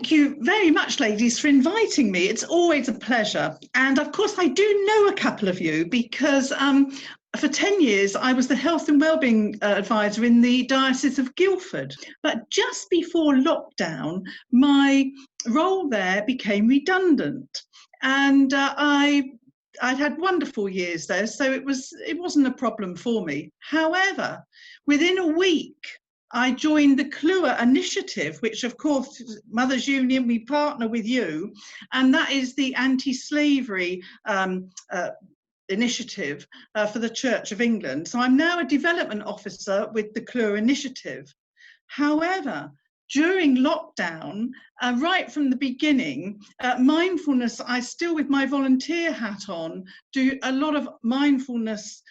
thank you very much, ladies, for inviting me. It's always a pleasure. And of course, I do know a couple of you because for 10 years, I was the Health and Wellbeing Advisor in the Diocese of Guildford. But just before lockdown, my role there became redundant. And I'd had wonderful years there, so it wasn't a problem for me. However, within a week, I joined the CLUA initiative, which of course, Mothers Union, we partner with you, and that is the anti-slavery initiative for the Church of England. So I'm now a development officer with the CLUA initiative. However, during lockdown, right from the beginning, mindfulness, I still with my volunteer hat on, do a lot of mindfulness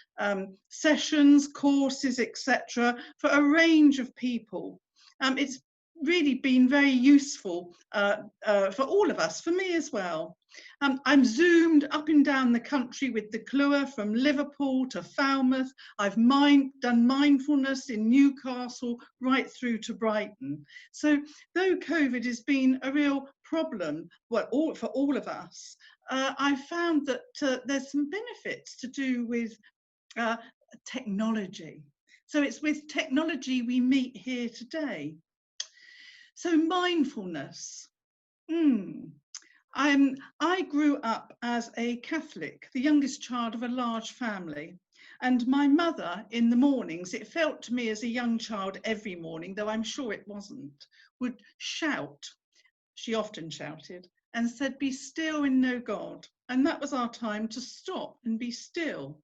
sessions, courses, etc. for a range of people. It's really been very useful for all of us, for me as well. I'm zoomed up and down the country with the CLUA from Liverpool to Falmouth. I've done mindfulness in Newcastle right through to Brighton. So though COVID has been a real problem for all of us, I found that there's some benefits to do with technology. So it's with technology we meet here today. So mindfulness. I grew up as a Catholic, the youngest child of a large family. And my mother, in the mornings, it felt to me as a young child every morning, though I'm sure it wasn't, would shout. She often shouted and said, "Be still and know God." And that was our time to stop and be still.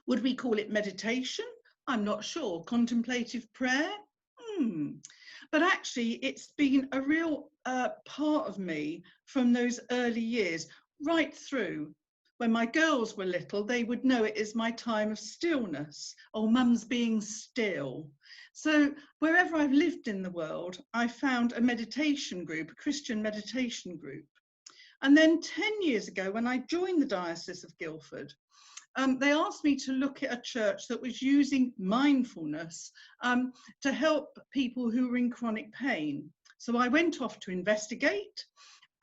Would we call it meditation? I'm not sure. Contemplative prayer? But actually, it's been a real part of me from those early years, right through. When my girls were little, they would know it is my time of stillness, or mum's being still. So wherever I've lived in the world, I found a meditation group, a Christian meditation group. And then 10 years ago, when I joined the Diocese of Guildford, they asked me to look at a church that was using mindfulness to help people who were in chronic pain. So I went off to investigate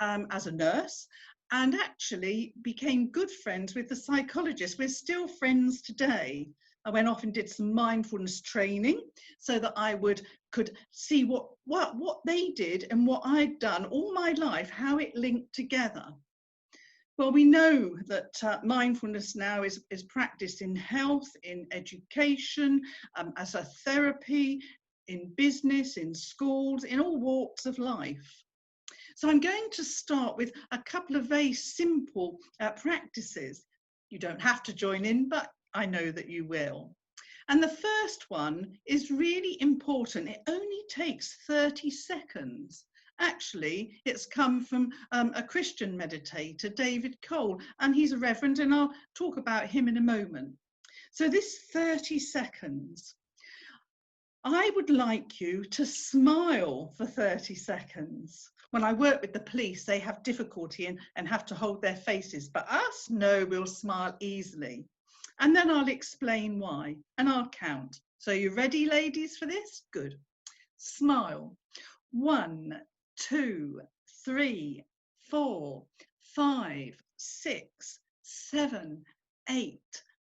as a nurse and actually became good friends with the psychologist. We're still friends today. I went off and did some mindfulness training so that I could see what they did and what I'd done all my life, how it linked together. Well, we know that mindfulness now is practiced in health, in education, as a therapy, in business, in schools, in all walks of life. So I'm going to start with a couple of very simple practices. You don't have to join in, but I know that you will. And the first one is really important. It only takes 30 seconds. Actually, it's come from a Christian meditator, David Cole, and he's a reverend, and I'll talk about him in a moment. So this 30 seconds, I would like you to smile for 30 seconds. When I work with the police, they have difficulty and have to hold their faces, but us, no, we'll smile easily. And then I'll explain why, and I'll count. So you ready, ladies, for this? Good. Smile. 1, 2, 3, 4, 5, 6, 7, 8,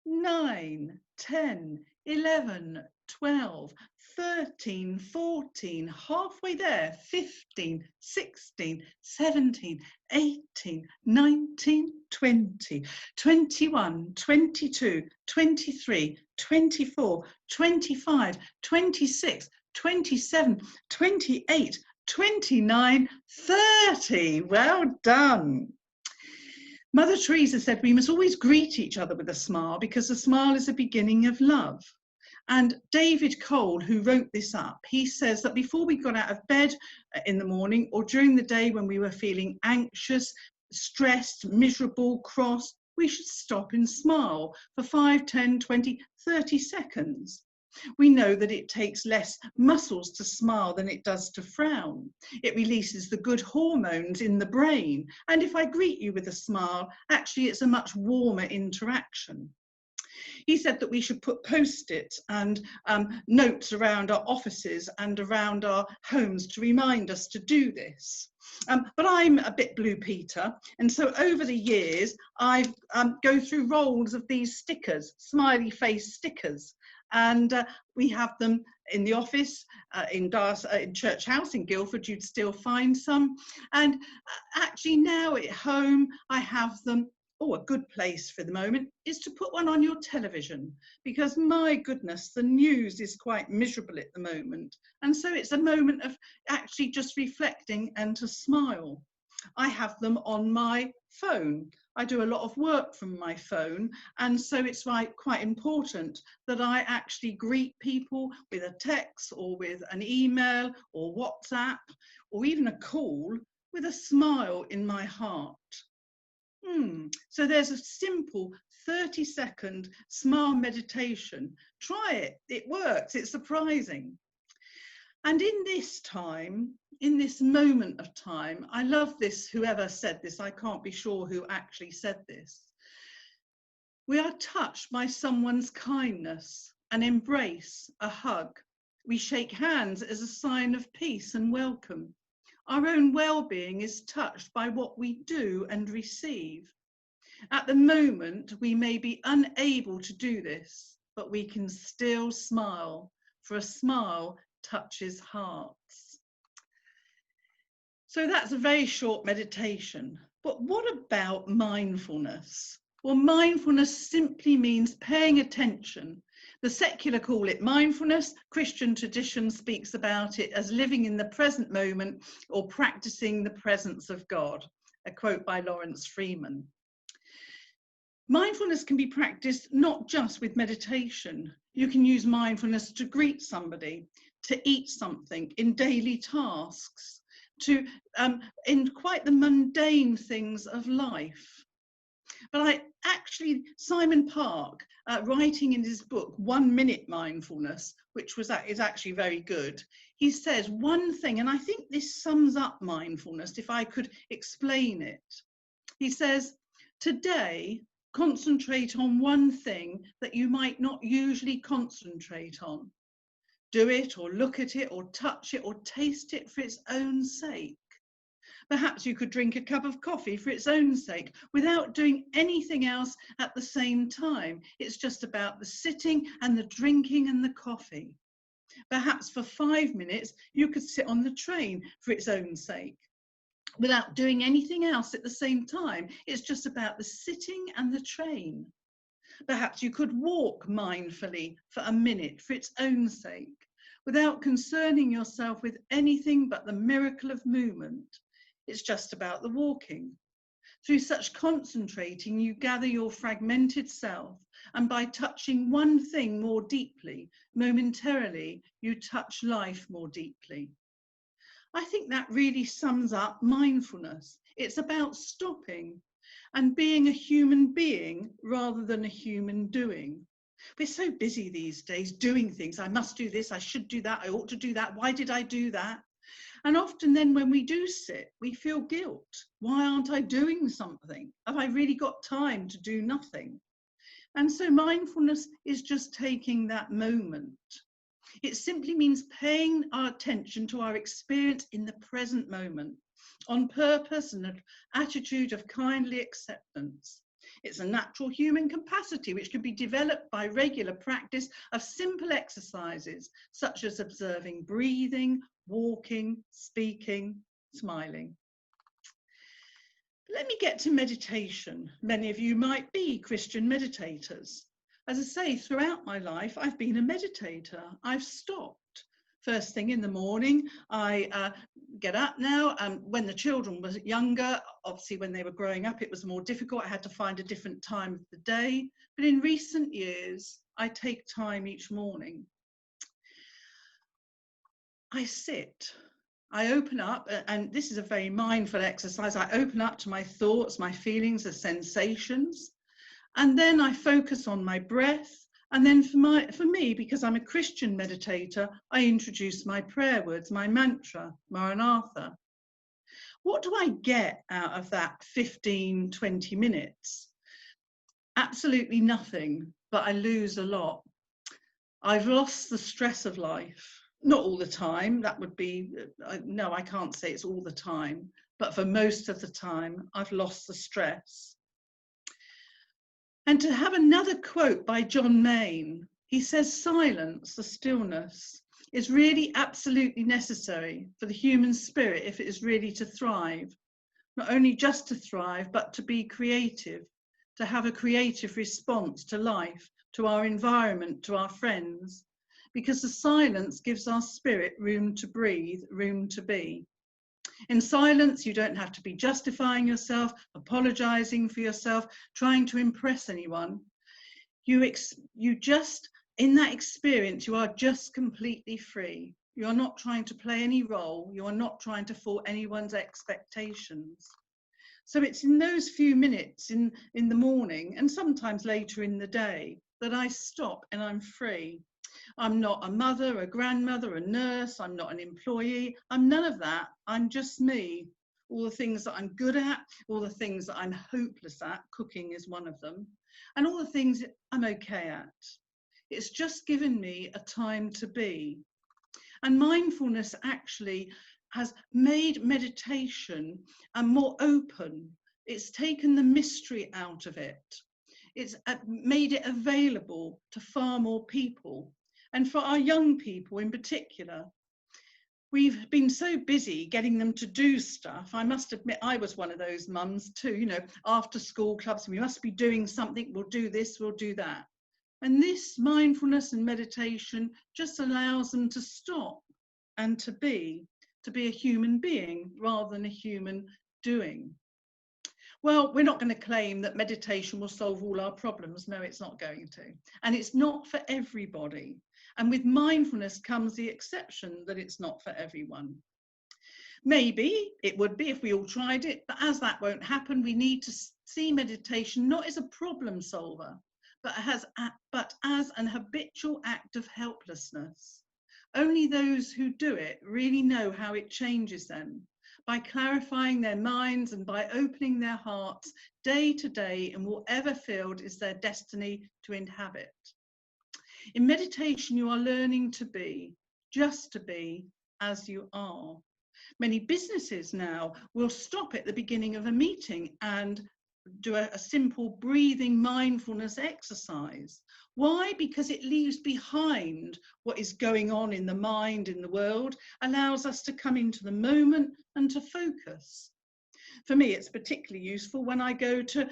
9, 10, 11, 12, 13, 14, halfway there, 15, 16, 17, 18, 19, 20, 21, 22, 23, 24, 25, 26, 27, 28, 29, 30. Well done. Mother Teresa said we must always greet each other with a smile because the smile is the beginning of love. And David Cole, who wrote this up, he says that before we got out of bed in the morning or during the day when we were feeling anxious, stressed, miserable, cross, we should stop and smile for 5, 10, 20, 30 seconds. We know that it takes less muscles to smile than it does to frown. It releases the good hormones in the brain. And if I greet you with a smile, actually it's a much warmer interaction. He said that we should put post-its and notes around our offices and around our homes to remind us to do this. But I'm a bit Blue Peter, and so over the years I go through rolls of these stickers, smiley face stickers, and we have them in the office, in Church House in Guildford. You'd still find some, and actually now at home I have them. Oh, a good place for the moment is to put one on your television, because my goodness, the news is quite miserable at the moment. And so it's a moment of actually just reflecting and to smile. I have them on my phone. I do a lot of work from my phone, and so it's quite important that I actually greet people with a text or with an email or WhatsApp or even a call with a smile in my heart. So there's a simple 30-second smile meditation. Try it, it works, it's surprising. And in this time, in this moment of time, I love this, whoever said this, I can't be sure who actually said this. We are touched by someone's kindness, an embrace, a hug. We shake hands as a sign of peace and welcome. Our own well-being is touched by what we do and receive. At the moment, we may be unable to do this, but we can still smile, for a smile touches hearts. So that's a very short meditation. But what about mindfulness? Well, mindfulness simply means paying attention. The secular call it mindfulness. Christian tradition speaks about it as living in the present moment or practicing the presence of God. A quote by Lawrence Freeman. Mindfulness can be practiced not just with meditation. You can use mindfulness to greet somebody, to eat something, in daily tasks, in quite the mundane things of life. But Simon Park, writing in his book, 1 Minute Mindfulness, which is actually very good, he says one thing, and I think this sums up mindfulness if I could explain it. He says, today, concentrate on one thing that you might not usually concentrate on. Do it or look at it or touch it or taste it for its own sake. Perhaps you could drink a cup of coffee for its own sake without doing anything else at the same time. It's just about the sitting and the drinking and the coffee. Perhaps for 5 minutes you could sit on the train for its own sake without doing anything else at the same time. It's just about the sitting and the train. Perhaps you could walk mindfully for a minute for its own sake, without concerning yourself with anything but the miracle of movement. It's just about the walking. Through such concentrating, you gather your fragmented self, and by touching one thing more deeply, momentarily, you touch life more deeply. I think that really sums up mindfulness. It's about stopping and being a human being rather than a human doing. We're so busy these days doing things. I must do this, I should do that, I ought to do that, why did I do that? And often then when we do sit, we feel guilt. Why aren't I doing something? Have I really got time to do nothing? And so mindfulness is just taking that moment. It simply means paying our attention to our experience in the present moment, on purpose and an attitude of kindly acceptance. It's a natural human capacity which can be developed by regular practice of simple exercises, such as observing breathing, walking, speaking, smiling. Let me get to meditation. Many of you might be Christian meditators. As I say, throughout my life, I've been a meditator. I've stopped. First thing in the morning, I get up now. When the children were younger, obviously when they were growing up, it was more difficult. I had to find a different time of the day. But in recent years, I take time each morning. I sit. I open up, and this is a very mindful exercise. I open up to my thoughts, my feelings, the sensations. And then I focus on my breath. And then for me, because I'm a Christian meditator, I introduce my prayer words, my mantra, Maranatha. What do I get out of that 15, 20 minutes? Absolutely nothing. but I lose a lot. I've lost the stress of life. Not all the time, that would be, no, I can't say it's all the time, but for most of the time, I've lost the stress. And to have another quote by John Main, he says, silence, the stillness, is really absolutely necessary for the human spirit if it is really to thrive. Not only just to thrive, but to be creative, to have a creative response to life, to our environment, to our friends, because the silence gives our spirit room to breathe, room to be. In silence, you don't have to be justifying yourself, apologizing for yourself, trying to impress anyone. You just, in that experience, you are just completely free. You are not trying to play any role. You are not trying to fulfill anyone's expectations. So it's in those few minutes in the morning and sometimes later in the day that I stop and I'm free. I'm not a mother, a grandmother, a nurse. I'm not an employee. I'm none of that. I'm just me. All the things that I'm good at, all the things that I'm hopeless at, cooking is one of them, and all the things that I'm okay at. It's just given me a time to be. And mindfulness actually has made meditation more open. It's taken the mystery out of it. It's made it available to far more people. And for our young people in particular, we've been so busy getting them to do stuff. I must admit, I was one of those mums too, you know, after school clubs, we must be doing something, we'll do this, we'll do that. And this mindfulness and meditation just allows them to stop and to be a human being rather than a human doing. Well, we're not going to claim that meditation will solve all our problems. No, it's not going to. And it's not for everybody. And with mindfulness comes the exception that it's not for everyone. Maybe it would be if we all tried it, but as that won't happen, we need to see meditation not as a problem solver, but as an habitual act of helplessness. Only those who do it really know how it changes them, by clarifying their minds and by opening their hearts day to day in whatever field is their destiny to inhabit. In meditation, you are learning to be, just to be as you are. Many businesses now will stop at the beginning of a meeting and do a simple breathing mindfulness exercise. Why? Because it leaves behind what is going on in the mind, in the world, allows us to come into the moment and to focus. For me, it's particularly useful when I go to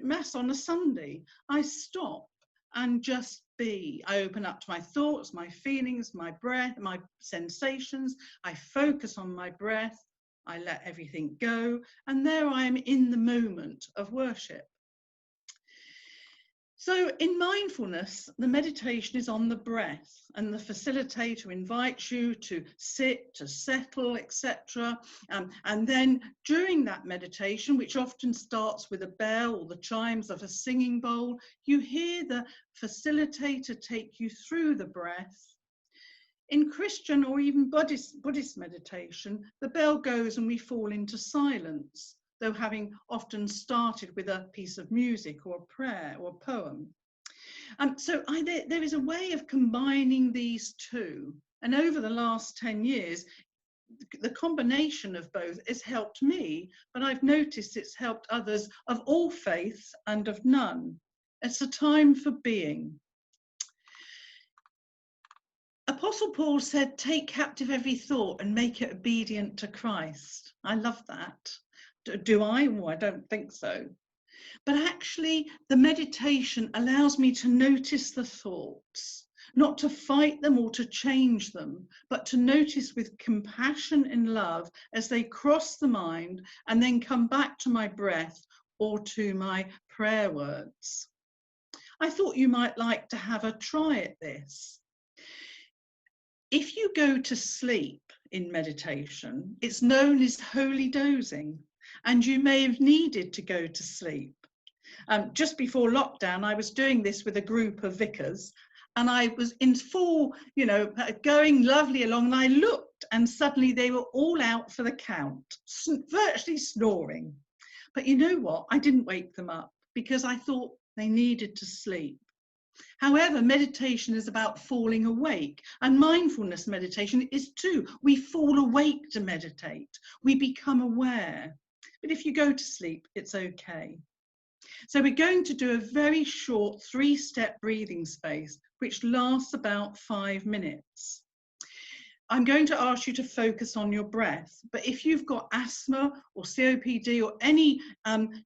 Mass on a Sunday. I stop and just be. I open up to my thoughts, my feelings, my breath, my sensations. I focus on my breath. I let everything go, and there I am in the moment of worship. So in mindfulness, the meditation is on the breath, and the facilitator invites you to sit, to settle, etc. And then during that meditation, which often starts with a bell or the chimes of a singing bowl, you hear the facilitator take you through the breath. In Christian or even Buddhist meditation, the bell goes and we fall into silence, though having often started with a piece of music or a prayer or a poem. So there is a way of combining these two. And over the last 10 years, the combination of both has helped me, but I've noticed it's helped others of all faiths and of none. It's a time for being. Apostle Paul said, take captive every thought and make it obedient to Christ. I love that. Do I? Oh, I don't think so. But actually, the meditation allows me to notice the thoughts, not to fight them or to change them, but to notice with compassion and love as they cross the mind and then come back to my breath or to my prayer words. I thought you might like to have a try at this. If you go to sleep in meditation, it's known as holy dozing, and you may have needed to go to sleep. Just before lockdown, I was doing this with a group of vicars, and I was in full, going lovely along, and I looked, and suddenly they were all out for the count, virtually snoring. But you know what? I didn't wake them up because I thought they needed to sleep. However, meditation is about falling awake, and mindfulness meditation is too. We fall awake to meditate. We become aware. But if you go to sleep, it's okay. So we're going to do a very short 3-step breathing space, which lasts about 5 minutes. I'm going to ask you to focus on your breath, but if you've got asthma or COPD or any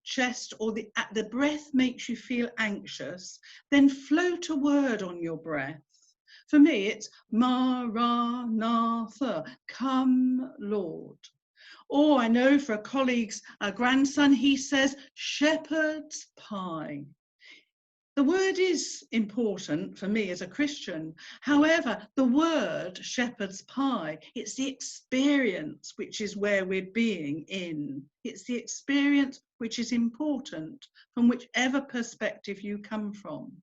chest, or the breath makes you feel anxious, then float a word on your breath. For me, it's Maranatha, come Lord. Or I know for a colleague's grandson, he says shepherd's pie. The word is important for me as a Christian. However, the word shepherd's pie, it's the experience which is where we're being in. It's the experience which is important from whichever perspective you come from.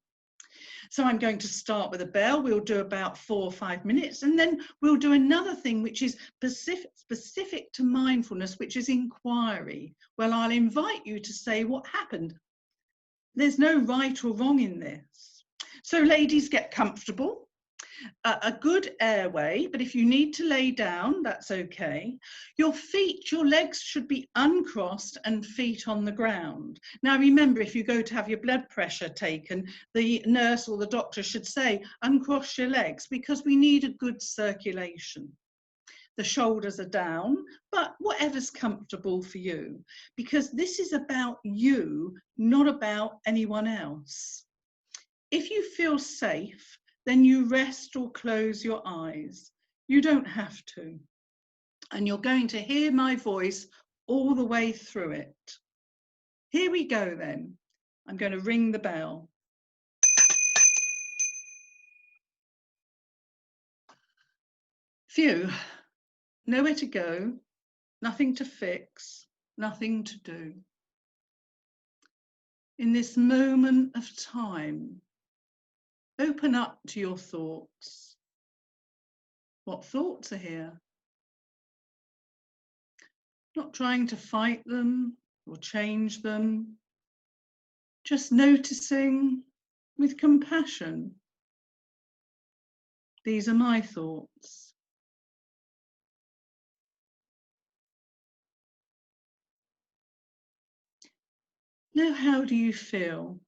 So I'm going to start with a bell. We'll do about 4 or 5 minutes, and then we'll do another thing which is specific to mindfulness, which is inquiry. Well, I'll invite you to say what happened. There's no right or wrong in this. So ladies, get comfortable. A good airway, but if you need to lay down, that's okay. Your legs should be uncrossed and feet on the ground. Now remember, if you go to have your blood pressure taken, the nurse or the doctor should say, uncross your legs, because we need a good circulation. The shoulders are down, but whatever's comfortable for you, because this is about you, not about anyone else. If you feel safe, then you rest or close your eyes. You don't have to. And you're going to hear my voice all the way through it. Here we go then. I'm going to ring the bell. Phew. Nowhere to go, nothing to fix, nothing to do. In this moment of time, open up to your thoughts. What thoughts are here? Not trying to fight them or change them, just noticing with compassion. These are my thoughts. Now, how do you feel?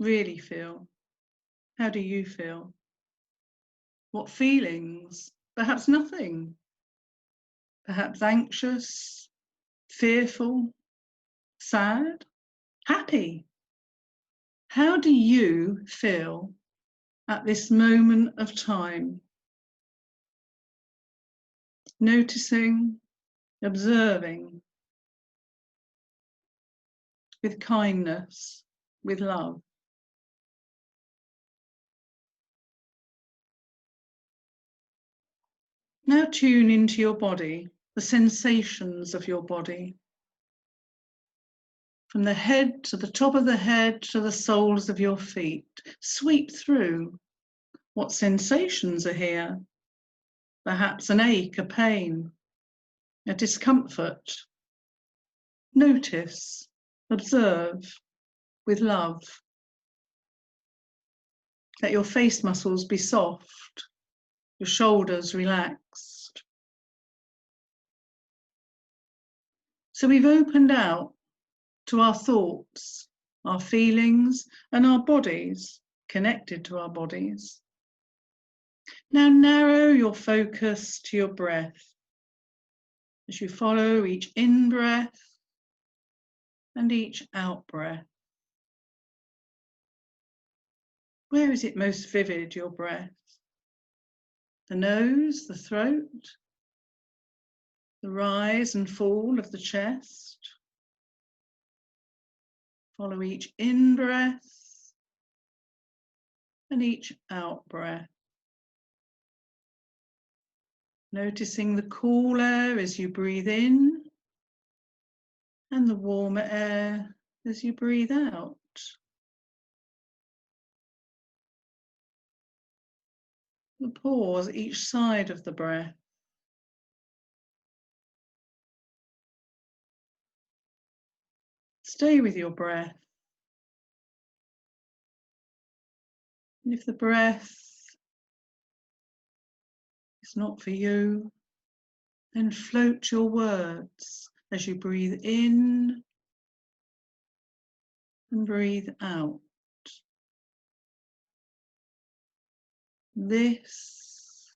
Really feel? How do you feel? What feelings? Perhaps nothing. Perhaps anxious, fearful, sad, happy. How do you feel at this moment of time? Noticing, observing, with kindness, with love. Now tune into your body, the sensations of your body. From the head to the top of the head to the soles of your feet. Sweep through. What sensations are here? Perhaps an ache, a pain, a discomfort. Notice, observe with love. Let your face muscles be soft, your shoulders relaxed. So we've opened out to our thoughts, our feelings, and our bodies, connected to our bodies. Now narrow your focus to your breath as you follow each in-breath and each out-breath. Where is it most vivid, your breath? The nose, the throat, the rise and fall of the chest. Follow each in-breath and each out-breath. Noticing the cool air as you breathe in and the warmer air as you breathe out. The pause each side of the breath. Stay with your breath. And if the breath is not for you, then float your words as you breathe in and breathe out. This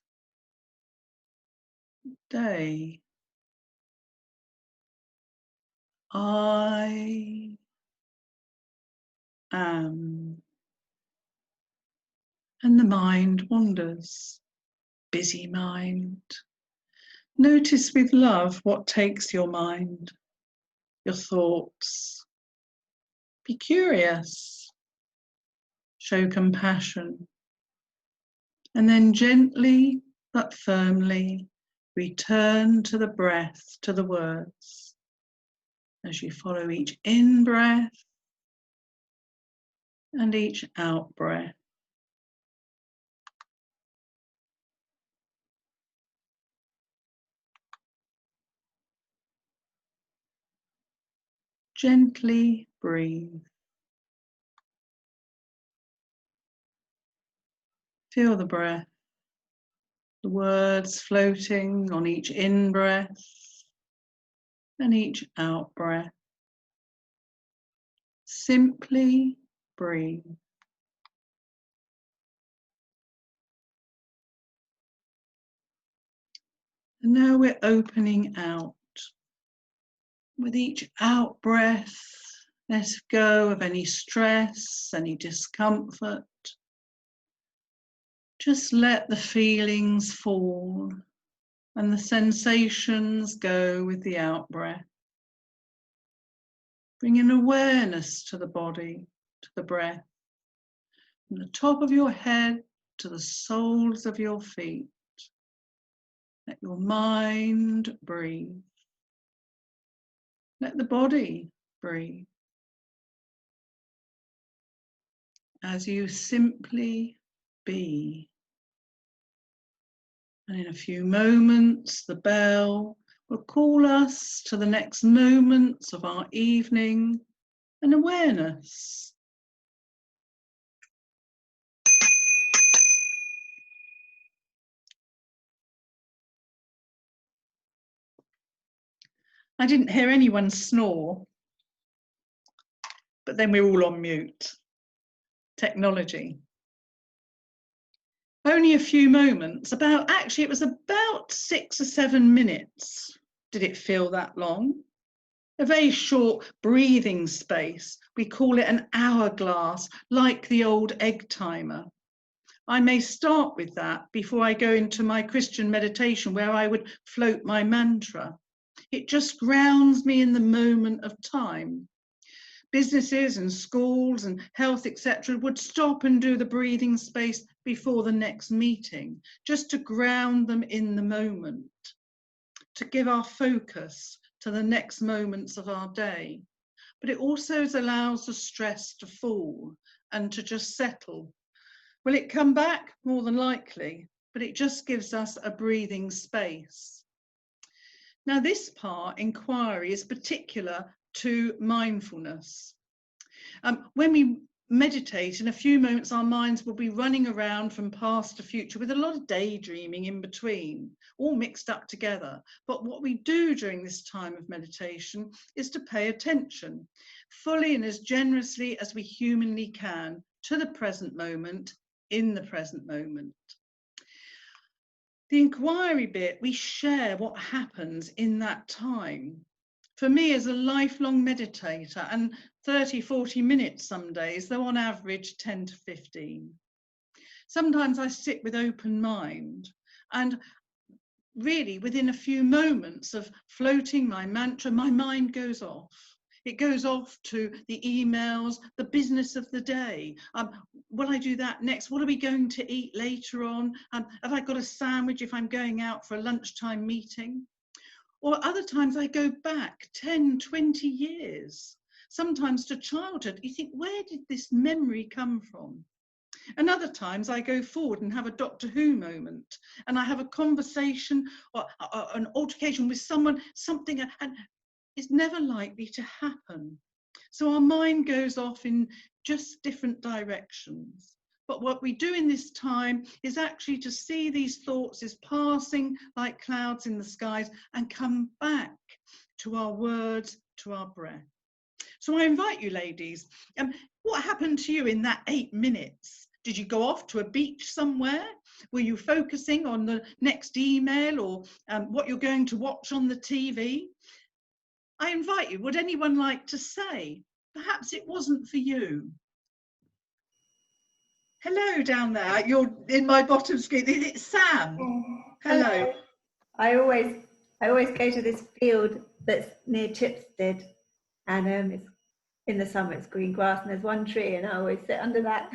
day, I am. And the mind wanders, busy mind. Notice with love what takes your mind, your thoughts. Be curious, show compassion, and then gently but firmly return to the breath, to the words, as you follow each in-breath and each out-breath. Gently breathe. Feel the breath, the words floating on each in-breath and each out-breath. Simply breathe. And now we're opening out. With each out-breath, let go of any stress, any discomfort. Just let the feelings fall and the sensations go with the out-breath. Bring an awareness to the body, to the breath, from the top of your head to the soles of your feet. Let your mind breathe. Let the body breathe. As you simply be. And in a few moments, the bell will call us to the next moments of our evening and awareness. I didn't hear anyone snore, but then we're all on mute. Technology. Only a few moments, it was about 6 or 7 minutes. Did it feel that long? A very short breathing space. We call it an hourglass, like the old egg timer. I may start with that before I go into my Christian meditation, where I would float my mantra. It just grounds me in the moment of time. Businesses and schools and health, etc., would stop and do the breathing space before the next meeting, just to ground them in the moment, to give our focus to the next moments of our day. But it also allows the stress to fall and to just settle. Will it come back? More than likely, but it just gives us a breathing space. Now, this part, inquiry, is particular to mindfulness. When we meditate, in a few moments our minds will be running around from past to future with a lot of daydreaming in between, all mixed up together. But what we do during this time of meditation is to pay attention fully and as generously as we humanly can to the present moment, in the present moment. The inquiry bit, we share what happens in that time. For me, as a lifelong meditator, and 30, 40 minutes some days, though on average 10 to 15. Sometimes I sit with open mind, and really within a few moments of floating my mantra, my mind goes off. It goes off to the emails, the business of the day. Will I do that next? What are we going to eat later on? Have I got a sandwich if I'm going out for a lunchtime meeting? Or other times I go back 10, 20 years, sometimes to childhood. You think, where did this memory come from? And other times I go forward and have a Doctor Who moment, and I have a conversation or an altercation with someone, something, and it's never likely to happen. So our mind goes off in just different directions. But what we do in this time is actually to see these thoughts as passing like clouds in the skies and come back to our words, to our breath. So I invite you, ladies, what happened to you in that 8 minutes? Did you go off to a beach somewhere? Were you focusing on the next email or what you're going to watch on the TV? I invite you, would anyone like to say, perhaps it wasn't for you? Hello down there, you're in my bottom screen. It's Sam. Hello. I always go to this field that's near Chipstead, and it's in the summer it's green grass and there's one tree, and I always sit under that.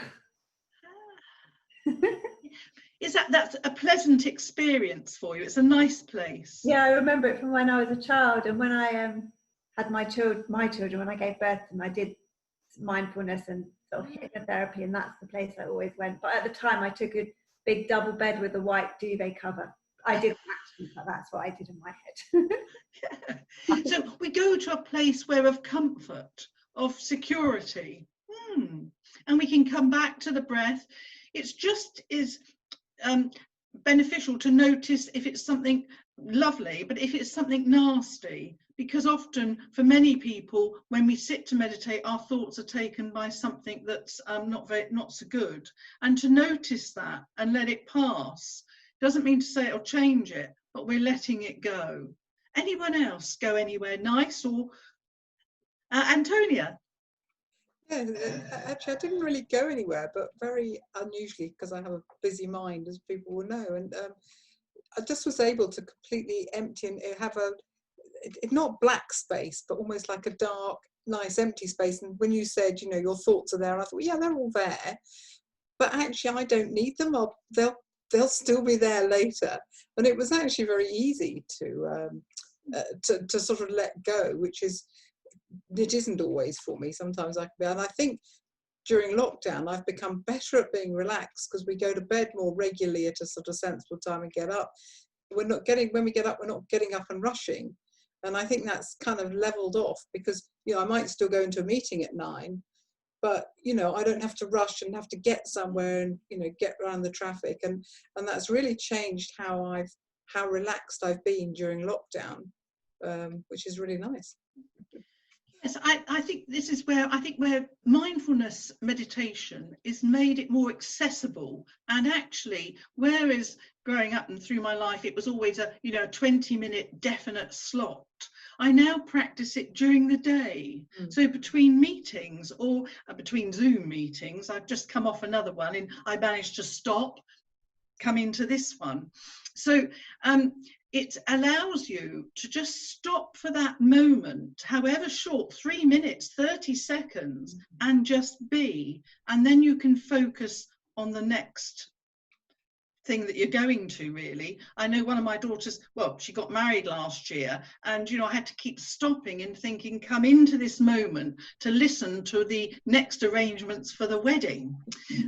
Is that's a pleasant experience for you? It's a nice place. Yeah, I remember it from when I was a child, and when I had my children, when I gave birth to them, I did mindfulness and sort of hypnotherapy, and that's the place I always went. But at the time I took a big double bed with a white duvet cover. I didn't actually, but that's what I did in my head. Yeah. So we go to a place where of comfort, of security, and we can come back to the breath. It's just is beneficial to notice if it's something lovely, but if it's something nasty, because often for many people, when we sit to meditate, our thoughts are taken by something that's not so good. And to notice that and let it pass doesn't mean to say it'll change it, but we're letting it go. Anyone else go anywhere nice? Or Antonia? Yeah, actually, I didn't really go anywhere, but very unusually, because I have a busy mind, as people will know. And I just was able to completely empty and have not black space, but almost like a dark, nice, empty space. And when you said, you know, your thoughts are there, I thought, yeah, they're all there. But actually, I don't need them. They'll still be there later. And it was actually very easy to sort of let go, which is, it isn't always for me. Sometimes I can be, and I think during lockdown I've become better at being relaxed, because we go to bed more regularly at a sort of sensible time and get up. When we get up, we're not getting up and rushing. And I think that's kind of leveled off, because, you know, I might still go into a meeting at 9, but, you know, I don't have to rush and have to get somewhere and, you know, get around the traffic. And that's really changed how relaxed I've been during lockdown, which is really nice. Yes, I think this is where mindfulness meditation is made it more accessible. And actually, whereas growing up and through my life it was always a 20-minute definite slot, I now practice it during the day. So between meetings or between Zoom meetings, I've just come off another one and I managed to stop, come into this one. So it allows you to just stop for that moment, however short, 3 minutes, 30 seconds, and just be. And then you can focus on the next thing that you're going to, really. I know one of my daughters, well, she got married last year, and, you know, I had to keep stopping and thinking, come into this moment to listen to the next arrangements for the wedding.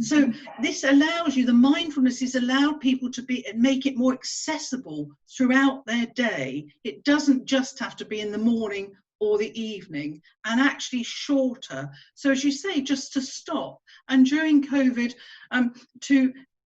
So this allows you, the mindfulness has allowed people to make it more accessible throughout their day. It doesn't just have to be in the morning or the evening, and actually shorter. So as you say, just to stop. And during COVID,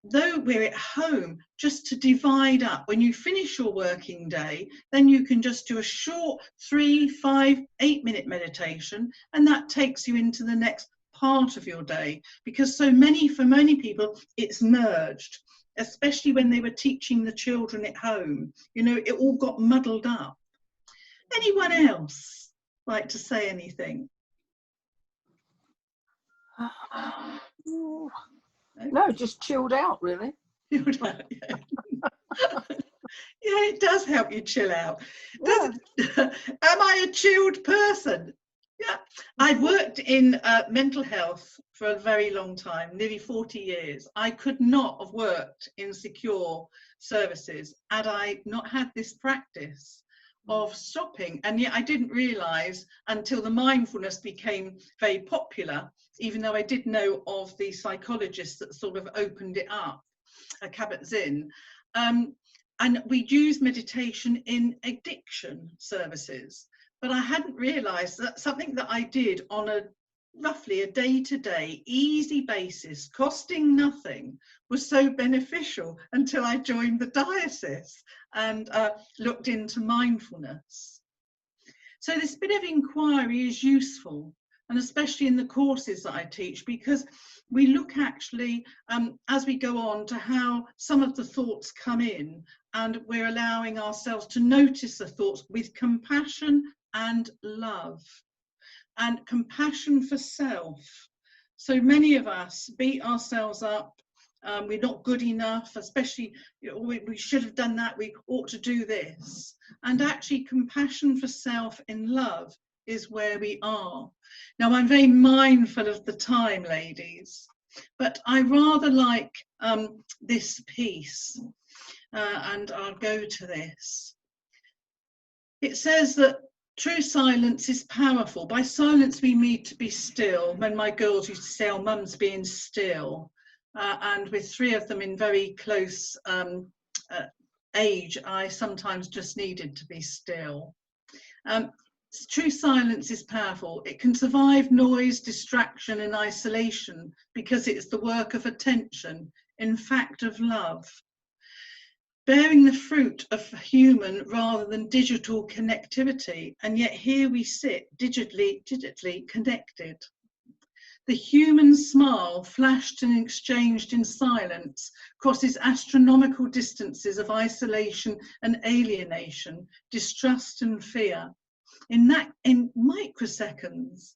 though we're at home, just to divide up. When you finish your working day, then you can just do a short 3, 5, 8 minute meditation, and that takes you into the next part of your day. Because for many people, it's merged, especially when they were teaching the children at home. You know, it all got muddled up. Anyone else like to say anything? No, just chilled out, really. Chilled out, yeah. Yeah, it does help you chill out. Yeah. Am I a chilled person? Yeah. I've worked in mental health for a very long time, nearly 40 years. I could not have worked in secure services had I not had this practice of stopping. And yet I didn't realise until the mindfulness became very popular, even though I did know of the psychologist that sort of opened it up, Kabat-Zinn. And we use meditation in addiction services. But I hadn't realised that something that I did on a roughly a day-to-day, easy basis, costing nothing, was so beneficial until I joined the diocese and looked into mindfulness. So this bit of inquiry is useful, and especially in the courses that I teach, because we look actually, as we go on, to how some of the thoughts come in, and we're allowing ourselves to notice the thoughts with compassion and love. And compassion for self. So many of us beat ourselves up. We're not good enough, especially, you know, we should have done that, we ought to do this. And actually compassion for self in love is where we are. Now, I'm very mindful of the time, ladies, but I rather like this piece, and I'll go to this. It says that true silence is powerful. By silence we mean to be still. When my girls used to say, oh, mum's being still. And with 3 of them in very close age, I sometimes just needed to be still. True silence is powerful. It can survive noise, distraction and isolation because it's the work of attention, in fact of love. Bearing the fruit of human rather than digital connectivity, and yet here we sit digitally connected. The human smile, flashed and exchanged in silence, crosses astronomical distances of isolation and alienation, distrust and fear. In microseconds,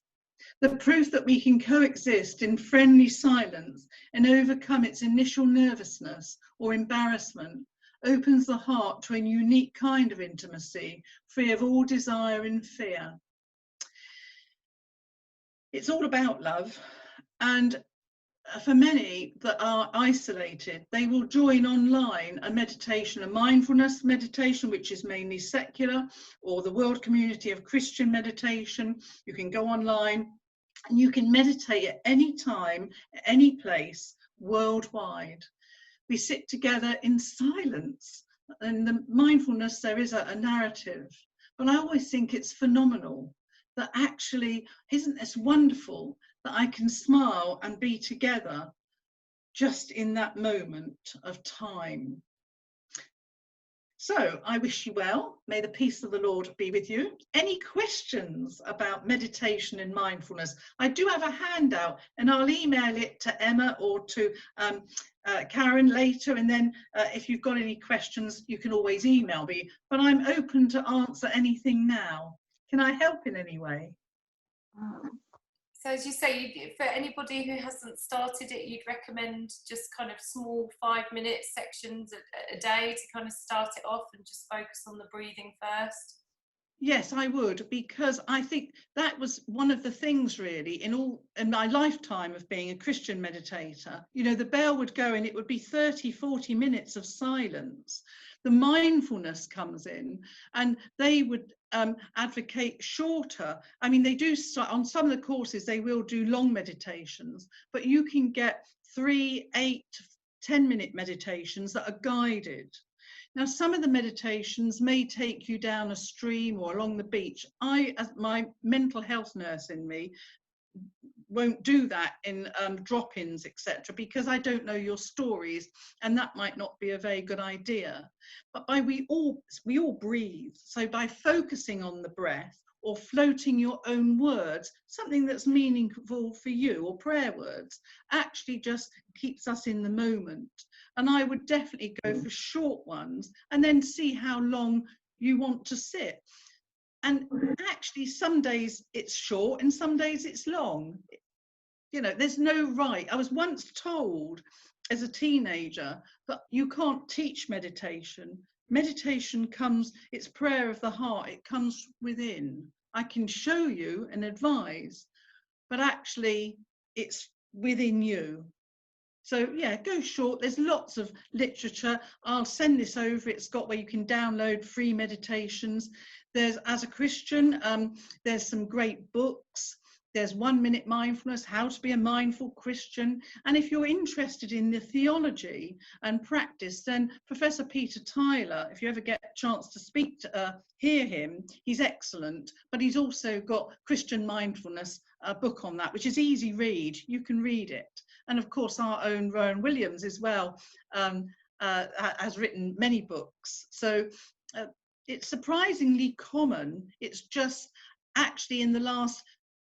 the proof that we can coexist in friendly silence and overcome its initial nervousness or embarrassment opens the heart to a unique kind of intimacy, free of all desire and fear. It's all about love, and for many that are isolated, they will join online a meditation, a mindfulness meditation, which is mainly secular, or the World Community of Christian Meditation. You can go online and you can meditate at any time, any place, worldwide. We sit together in silence. And the mindfulness, there is a narrative, but I always think it's phenomenal that actually, isn't this wonderful that I can smile and be together just in that moment of time. So I wish you well. May the peace of the Lord be with you. Any questions about meditation and mindfulness? I do have a handout and I'll email it to Emma or to Karen later. And then if you've got any questions, you can always email me. But I'm open to answer anything now. Can I help in any way? So as you say, for anybody who hasn't started it, you'd recommend just kind of small 5-minute sections a day to kind of start it off and just focus on the breathing first? Yes, I would, because I think that was one of the things really in my lifetime of being a Christian meditator. You know, the bell would go and it would be 30-40 minutes of silence. The mindfulness comes in and they would advocate shorter. I mean, they do start on some of the courses, they will do long meditations, but you can get 3, 8, 10-minute meditations that are guided. Now, some of the meditations may take you down a stream or along the beach. I, as my mental health nurse in me, won't do that in drop-ins, etc., because I don't know your stories, and that might not be a very good idea. But we all breathe. So by focusing on the breath or floating your own words, something that's meaningful for you, or prayer words, actually just keeps us in the moment. And I would definitely go for short ones and then see how long you want to sit. And actually, some days it's short and some days it's long. You know, there's no right. I was once told as a teenager that you can't teach meditation. Meditation comes, it's prayer of the heart, it comes within. I can show you and advise, but actually it's within you. So yeah, go short. There's lots of literature. I'll send this over. It's got where you can download free meditations. There's, as a Christian, there's some great books. There's 1 Minute Mindfulness, How to Be a Mindful Christian. And if you're interested in the theology and practice, then Professor Peter Tyler, if you ever get a chance to speak to, hear him, he's excellent. But he's also got Christian Mindfulness, a book on that, which is easy read. You can read it. And of course, our own Rowan Williams as well has written many books. So it's surprisingly common. It's just actually in the last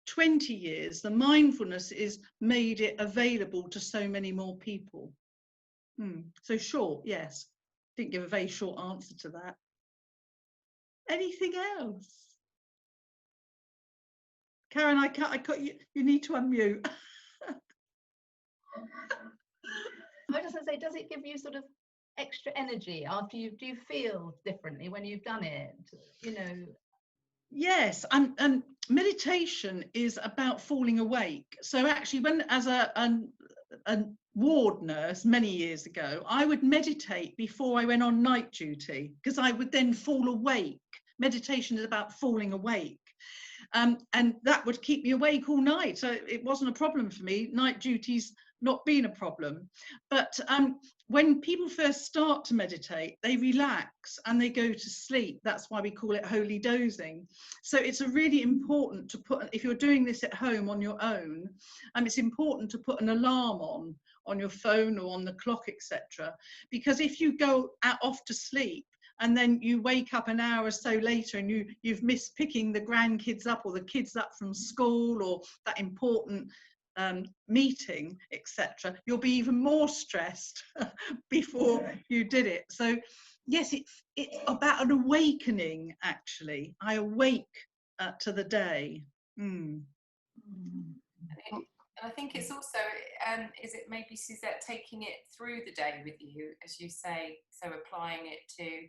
20 years, the mindfulness is made it available to so many more people. So short, yes. Didn't give a very short answer to that. Anything else? Karen, I cut you. You need to unmute. I was just going to say, does it give you sort of extra energy after do you feel differently when you've done it? You know. Yes, and meditation is about falling awake. So actually, when as a ward nurse many years ago, I would meditate before I went on night duty, because I would then fall awake. Meditation is about falling awake. And that would keep me awake all night. So it wasn't a problem for me. Night duty's not been a problem. But when people first start to meditate, they relax and they go to sleep. That's why we call it holy dozing. So it's really important to put, if you're doing this at home on your own, it's important to put an alarm on your phone or on the clock, etc. Because if you go off to sleep, and then you wake up an hour or so later and you've missed picking the grandkids up or the kids up from school or that important meeting, etc., you'll be even more stressed before you did it. So yes, it's about an awakening, actually. I awake to the day. And I think it's also, is it maybe Suzette taking it through the day with you, as you say, so applying it to,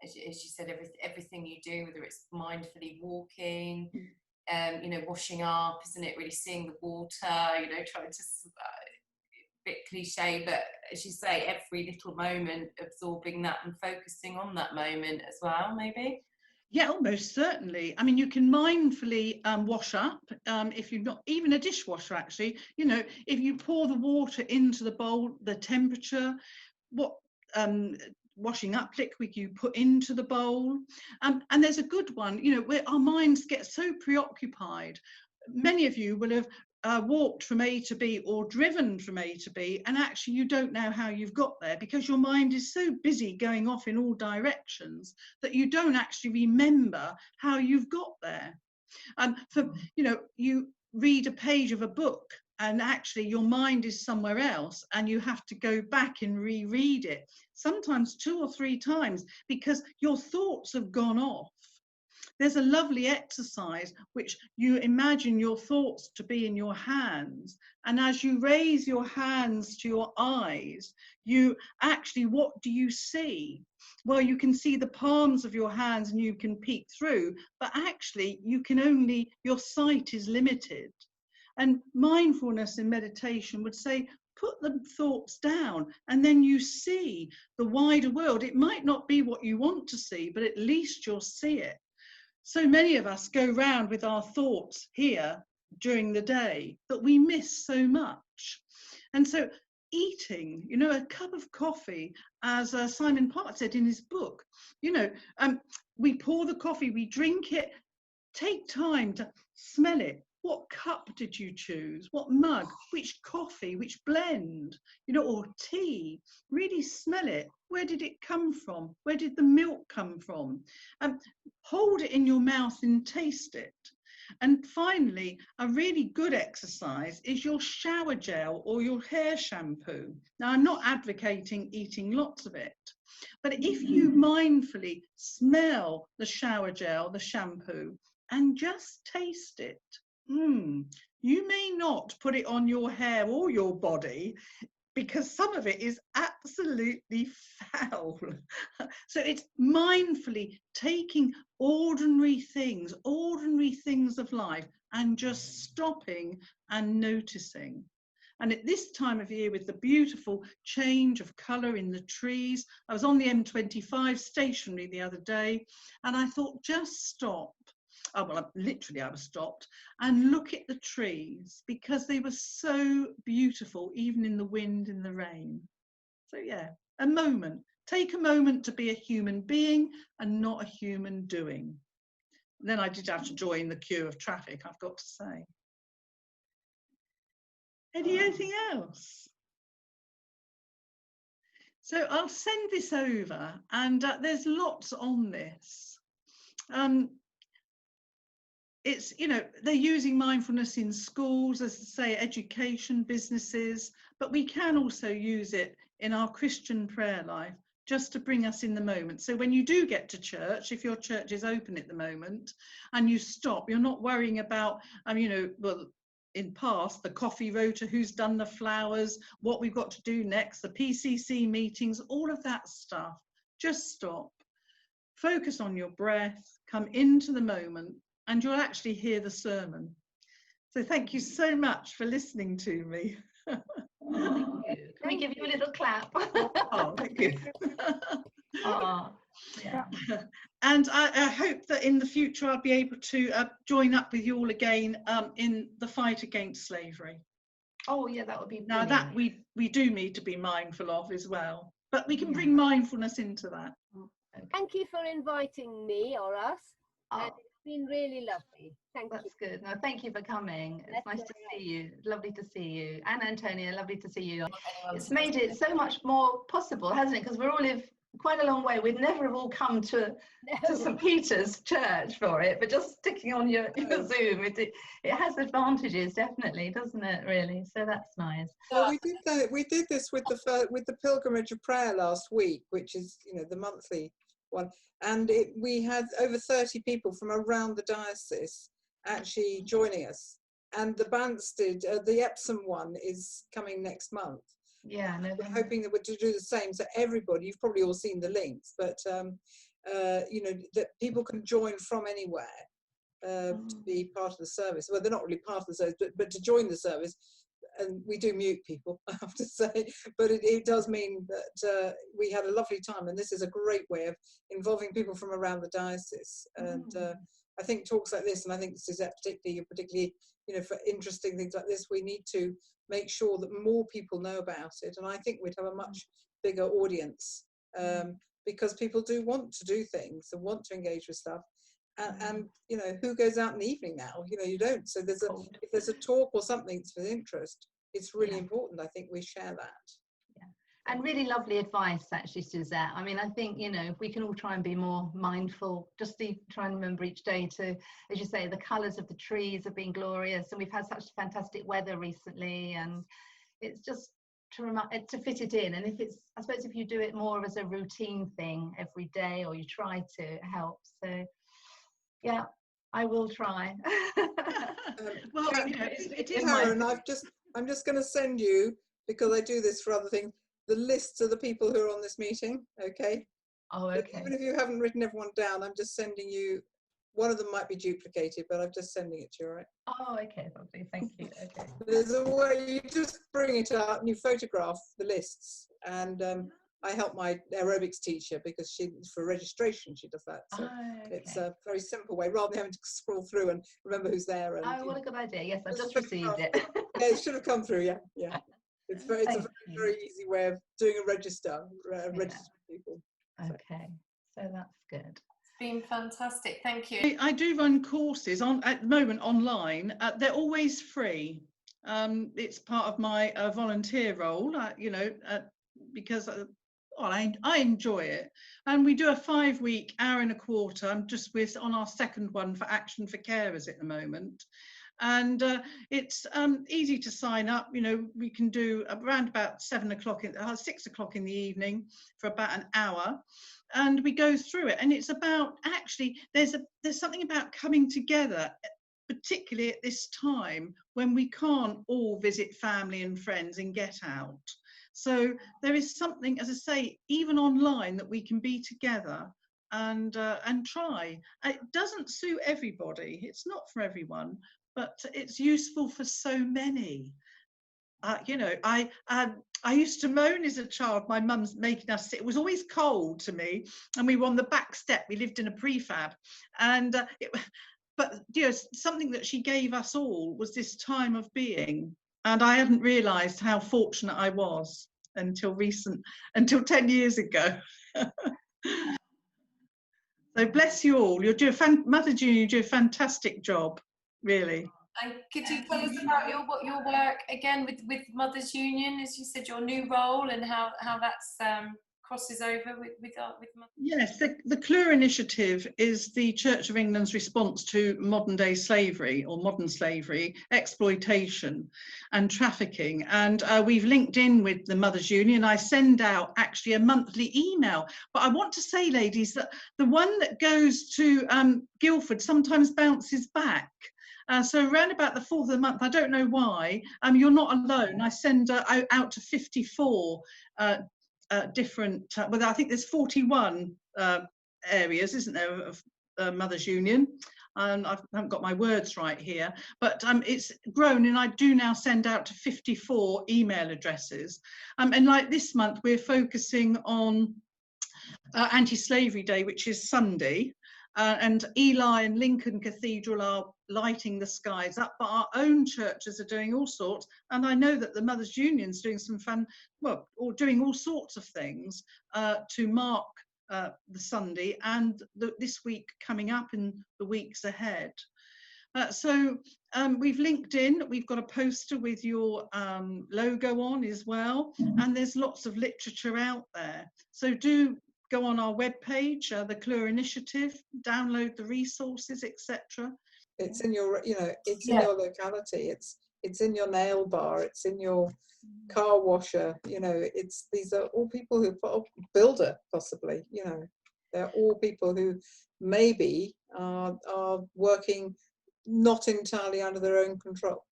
as you said, everything you do, whether it's mindfully walking, you know, washing up, isn't it, really seeing the water, you know, trying to, a bit cliche, but as you say, every little moment, absorbing that and focusing on that moment as well, maybe? Yeah, almost certainly. I mean, you can mindfully wash up if you've not, even a dishwasher actually, you know, if you pour the water into the bowl, the temperature, what washing up liquid you put into the bowl. And there's a good one, you know, where our minds get so preoccupied. Many of you will have walked from A to B or driven from A to B, and actually you don't know how you've got there because your mind is so busy going off in all directions that you don't actually remember how you've got there. You know, you read a page of a book and actually your mind is somewhere else and you have to go back and reread it, sometimes 2 or 3 times, because your thoughts have gone off. There's a lovely exercise which you imagine your thoughts to be in your hands, and as you raise your hands to your eyes, you actually, what do you see? Well, you can see the palms of your hands and you can peek through, but actually you can only, your sight is limited. And mindfulness and meditation would say, put the thoughts down and then you see the wider world. It might not be what you want to see, but at least you'll see it. So many of us go round with our thoughts here during the day that we miss so much. And so eating, you know, a cup of coffee, as Simon Park said in his book, you know, we pour the coffee, we drink it, take time to smell it. What cup did you choose? What mug? Which coffee? Which blend? You know, or tea? Really smell it. Where did it come from? Where did the milk come from? Hold it in your mouth and taste it. And finally, a really good exercise is your shower gel or your hair shampoo. Now, I'm not advocating eating lots of it, but if you mindfully smell the shower gel, the shampoo, and just taste it, you may not put it on your hair or your body because some of it is absolutely foul. So it's mindfully taking ordinary things of life and just stopping and noticing. And at this time of year, with the beautiful change of colour in the trees, I was on the M25 stationary the other day, and I thought, just stop. literally I was stopped, and look at the trees, because they were so beautiful, even in the wind and the rain. So yeah, a moment. Take a moment to be a human being and not a human doing. And then I did have to join the queue of traffic, I've got to say. Anything else? So I'll send this over, and there's lots on this. It's, you know, they're using mindfulness in schools, as I say, education, businesses, but we can also use it in our Christian prayer life, just to bring us in the moment. So when you do get to church, if your church is open at the moment, and you stop, you're not worrying about, you know, well, in past, the coffee rota, who's done the flowers, what we've got to do next, the PCC meetings, all of that stuff. Just stop, focus on your breath, come into the moment, and you'll actually hear the sermon. So thank you so much for listening to me. Thank you. Can we give you a little clap? Oh, thank you. Oh, yeah. And I hope that in the future I'll be able to join up with you all again in the fight against slavery. Oh yeah, that would be now brilliant. that we do need to be mindful of as well, but we can bring mindfulness into that. Okay. Thank you for inviting me or us. Oh, It's been really lovely. Thank you. that's good. No, thank you for coming. It's nice to see you. Lovely to see you. And Antonia, lovely to see you. It's made it so much more possible, hasn't it? Because we all live quite a long way. We'd never have all come to St. Peter's Church for it, but just sticking on your Zoom, it has advantages, definitely, doesn't it? Really. So that's nice. Well, we did this with the pilgrimage of prayer last week, which is, you know, the monthly one, and we had over 30 people from around the diocese actually joining us. And the Banstead, the Epsom one, is coming next month. Yeah, no, we're hoping that we're to do the same. So everybody, you've probably all seen the links, but you know, that people can join from anywhere to be part of the service. Well, they're not really part of the service, but to join the service. And we do mute people, I have to say, but it does mean that we had a lovely time, and this is a great way of involving people from around the diocese. And I think talks like this, and I think Suzette particularly, you know, for interesting things like this, we need to make sure that more people know about it. And I think we'd have a much bigger audience because people do want to do things and want to engage with stuff. And you know, who goes out in the evening now? You know, you don't. So if there's a talk or something that's of interest, it's really important. I think we share that. Yeah, and really lovely advice, actually, Suzette. I mean, I think, you know, if we can all try and be more mindful, just to try and remember each day to, as you say, the colours of the trees have been glorious, and we've had such fantastic weather recently, and it's just to fit it in. And if it's, I suppose, if you do it more as a routine thing every day, or you try to, it helps. So. Yeah, I will try. Well, you know, it is Karen, I'm just going to send you, because I do this for other things, the lists of the people who are on this meeting. Okay. Oh, okay. Even if you haven't written everyone down, I'm just sending you. One of them might be duplicated, but I'm just sending it to you. All right. Oh, okay, lovely. Thank you. Okay. There's a way you just bring it up and you photograph the lists, and I help my aerobics teacher because for registration she does that. So it's a very simple way, rather than having to scroll through and remember who's there. And, what a good idea! Yes, I just received it. Yeah, it should have come through. Yeah. It's a very easy way of doing a register, registering people. Okay, so that's good. It's been fantastic. Thank you. I do run courses at the moment online. They're always free. It's part of my volunteer role. You know, because. I enjoy it, and we do a 5-week, hour and a quarter. We're on our second one for Action for Carers at the moment, and it's easy to sign up. You know, we can do around about 6 o'clock in the evening for about an hour, and we go through it. And it's about, actually, there's something about coming together, particularly at this time when we can't all visit family and friends and get out. So there is something, as I say, even online, that we can be together and try. It doesn't suit everybody. It's not for everyone, but it's useful for so many. You know, I used to moan as a child. My mum's making us sit. It was always cold to me, and we were on the back step. We lived in a prefab, and but something that she gave us all was this time of being, and I hadn't realised how fortunate I was until 10 years ago. So bless you all. Mother Junior, you do a fantastic job, really. And could you tell us about your work again with Mothers Union, as you said, your new role, and how that's crosses over with Mothers? Yes, the CLUR initiative is the Church of England's response to modern day slavery, or modern slavery, exploitation and trafficking. And we've linked in with the Mothers Union. I send out actually a monthly email, but I want to say, ladies, that the one that goes to Guildford sometimes bounces back. So around about the 4th of the month, I don't know why, you're not alone. I send out to 54 different, well, I think there's 41 areas, isn't there, of Mothers Union. I haven't got my words right here, but it's grown, and I do now send out to 54 email addresses. And like this month, we're focusing on Anti-Slavery Day, which is Sunday. And Ely and Lincoln Cathedral are lighting the skies up, but our own churches are doing all sorts. And I know that the Mothers Union's doing some doing all sorts of things to mark the Sunday and this week coming up in the weeks ahead. So we've linked in, we've got a poster with your logo on as well, and there's lots of literature out there. So do go on our webpage, the CLUR initiative, download the resources, etc. It's in your, it's in your locality. It's in your nail bar. It's in your car washer. These are all people who builder possibly. They're all people who maybe are working not entirely under their own control.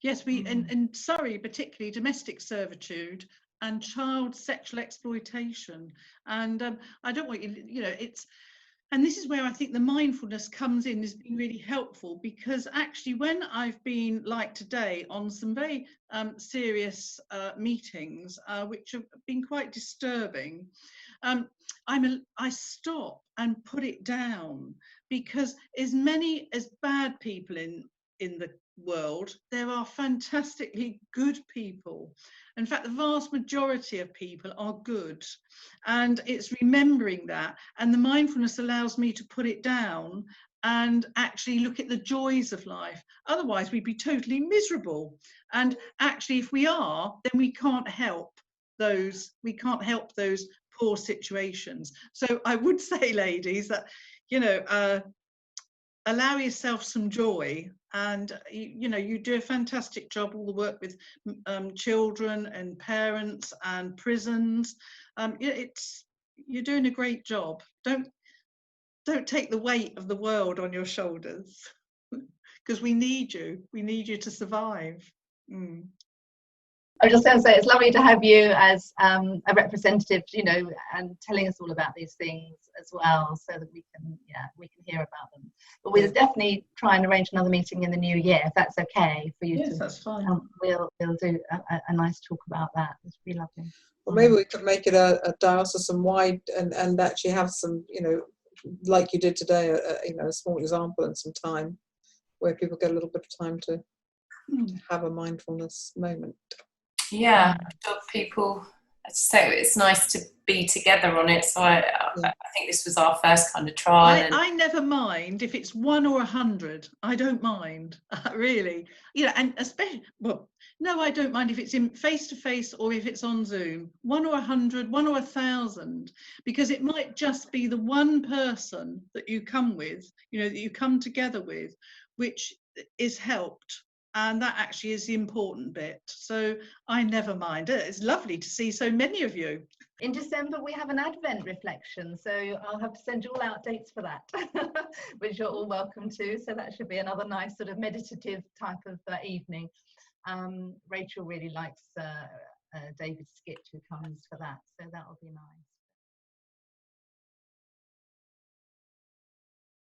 Yes, we in Surrey particularly, domestic servitude and child sexual exploitation. And I don't want and this is where I think the mindfulness comes in, has been really helpful, because actually when I've been, like today, on some very serious meetings, which have been quite disturbing, I stop and put it down, because as many as bad people in the world, there are fantastically good people. In fact, the vast majority of people are good, and it's remembering that, and the mindfulness allows me to put it down and actually look at the joys of life. Otherwise we'd be totally miserable, and actually if we are, then we can't help those poor situations. So I would say, ladies, that allow yourself some joy, and you do a fantastic job, all the work with children and parents and prisons. You're doing a great job. Don't take the weight of the world on your shoulders, because we need you to survive. I was just going to say, it's lovely to have you as a representative, and telling us all about these things as well, so that we can hear about them. But we'll definitely try and arrange another meeting in the new year, if that's okay for you. Yes, that's fine. We'll do a nice talk about that. It's really lovely. Well, maybe we could make it a diocesan-wide and actually have some, like you did today, a small example and some time where people get a little bit of time to have a mindfulness moment. Yeah, people, as you say, it's nice to be together on it. So I think this was our first kind of trial. I never mind if it's 1 or 100. I don't mind, really. And especially, I don't mind if it's in face to face or if it's on Zoom. 1 or 100, 1 or 1,000, because it might just be the one person that you come with, that you come together with, which is helped. And that actually is the important bit. So I never mind. It's lovely to see so many of you. In December, we have an Advent reflection. So I'll have to send you all out dates for that, which you're all welcome to. So that should be another nice sort of meditative type of evening. Rachel really likes David Skit, who comes for that. So that will be nice.